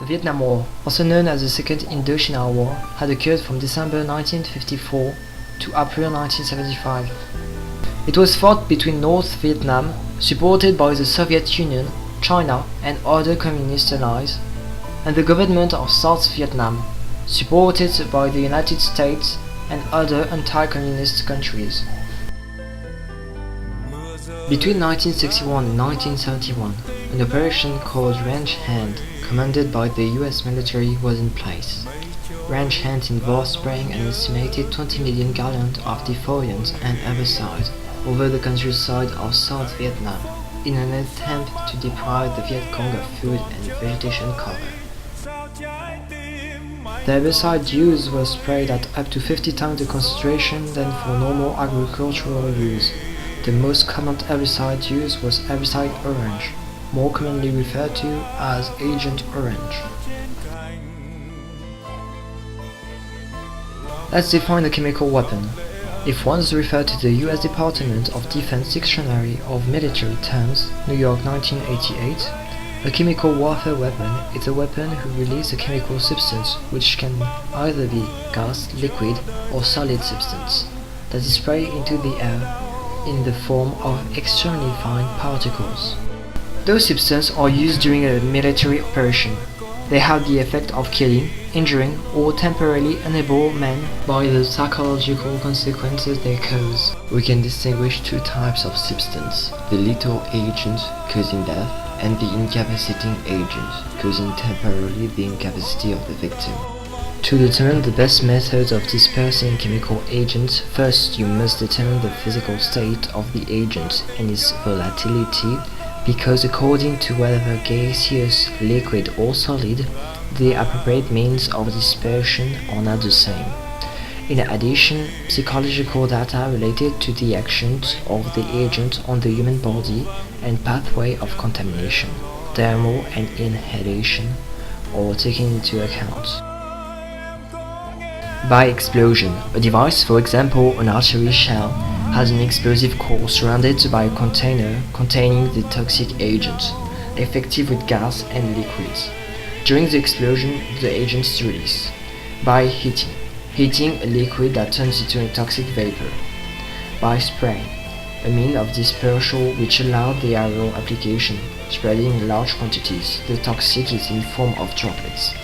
Vietnam War, also known as the Second Indochina War, had occurred from December 1954 to April 1975. It was fought between North Vietnam, supported by the Soviet Union, China and other communist allies, and the government of South Vietnam, supported by the United States and other anti-communist countries. Between 1961 and 1971, an operation called Ranch Hand, commanded by the US military, was in place. Ranch Hand involved spraying an estimated 20 million gallons of defoliant and herbicide over the countryside of South Vietnam in an attempt to deprive the Viet Cong of food and vegetation cover. The herbicide used was sprayed at up to 50 times the concentration than for normal agricultural use. The most common herbicide used was herbicide orange, more commonly referred to as Agent Orange. Let's define a chemical weapon. If one is referred to the US Department of Defense Dictionary of Military Terms, New York 1988, a chemical warfare weapon is a weapon who releases a chemical substance which can either be gas, liquid, or solid substance that is sprayed into the air in the form of extremely fine particles. Those substances are used during a military operation. They have the effect of killing, injuring, or temporarily enabling men by the psychological consequences they cause. We can distinguish two types of substance: the lethal agent causing death and the incapacitating agent causing temporarily the incapacity of the victim. To determine the best methods of dispersing chemical agents, first you must determine the physical state of the agent and its volatility, because according to whether gaseous, liquid or solid, the appropriate means of dispersion are not the same. In addition, psychological data related to the actions of the agent on the human body and pathway of contamination, thermal and inhalation, are taken into account. By explosion, a device, for example an artillery shell, has an explosive core surrounded by a container containing the toxic agent, effective with gas and liquids. During the explosion, the agent is released. By heating a liquid that turns into a toxic vapor. By spraying, a means of dispersal which allows the aerial application, spreading in large quantities. The toxic is in form of droplets.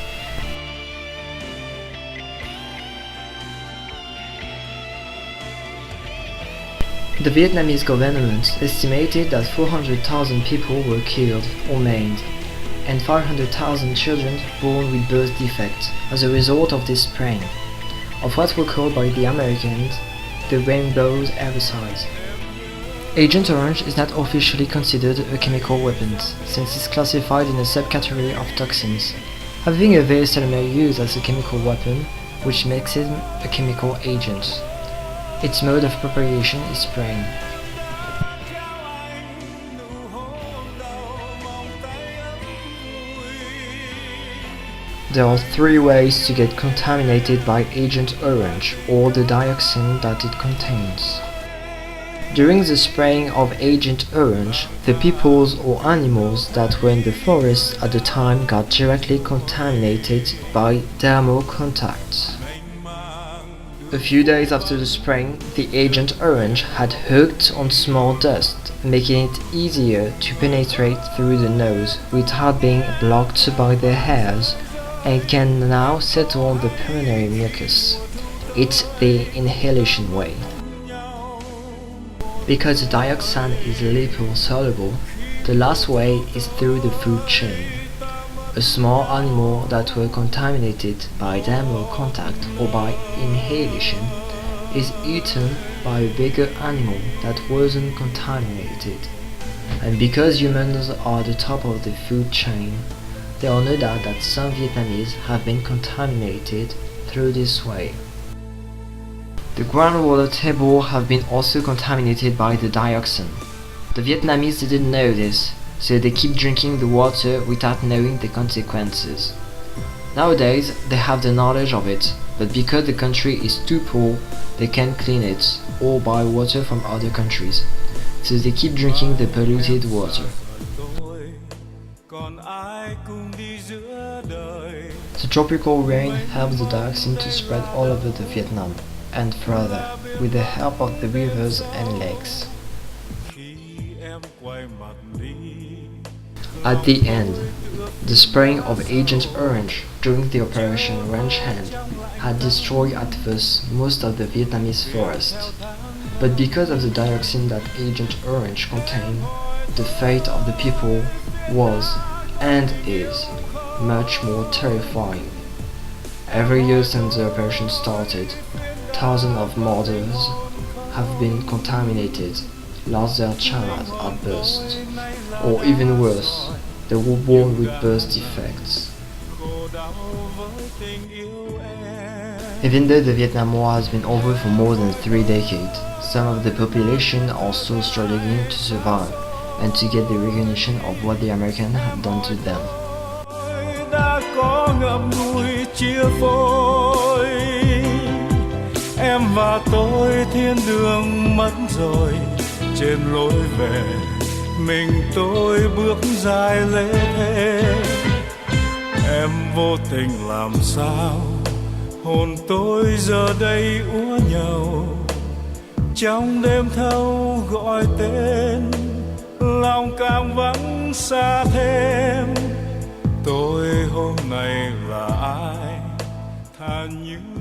The Vietnamese government estimated that 400,000 people were killed or maimed, and 500,000 children born with birth defects as a result of this spraying, of what were called by the Americans the rainbow herbicides. Agent Orange is not officially considered a chemical weapon, since it's classified in a subcategory of toxins, having a very similar use as a chemical weapon, which makes it a chemical agent. Its mode of propagation is spraying. There are three ways to get contaminated by Agent Orange or the dioxin that it contains. During the spraying of Agent Orange, the peoples or animals that were in the forest at the time got directly contaminated by thermal contact. A few days after the spraying, the Agent Orange had hooked on small dust, making it easier to penetrate through the nose without being blocked by the hairs, and can now settle on the pulmonary mucus. It's the inhalation way. Because the dioxin is liposoluble, the last way is through the food chain. A small animal that were contaminated by thermal contact or by inhalation is eaten by a bigger animal that wasn't contaminated. And because humans are the top of the food chain, there are no doubt that some Vietnamese have been contaminated through this way. The groundwater table have been also contaminated by the dioxin. The Vietnamese didn't know this, so they keep drinking the water without knowing the consequences. Nowadays, they have the knowledge of it, but because the country is too poor, they can't clean it or buy water from other countries, so they keep drinking the polluted water. tropical rain helped the dioxin to spread all over the Vietnam, and further, with the help of the rivers and lakes. At the end, the spraying of Agent Orange during the Operation Ranch Hand had destroyed at first most of the Vietnamese forest. But because of the dioxin that Agent Orange contained, the fate of the people was, and is, much more terrifying. Every year since the operation started, thousands of mothers have been contaminated, lost their child at birth, or even worse, they were born with birth defects. Even though the Vietnam War has been over for more than 3 decades, some of the population are still struggling to survive and to get the recognition of what the Americans had done to them. Em và tôi thiên đường mất rồi, trên lối về mình tôi bước dài lê thế. Em vô tình làm sao hồn tôi giờ đây úa nhàu, trong đêm thâu gọi tên lòng càng vắng xa thêm. Tôi hôm nay là ai than những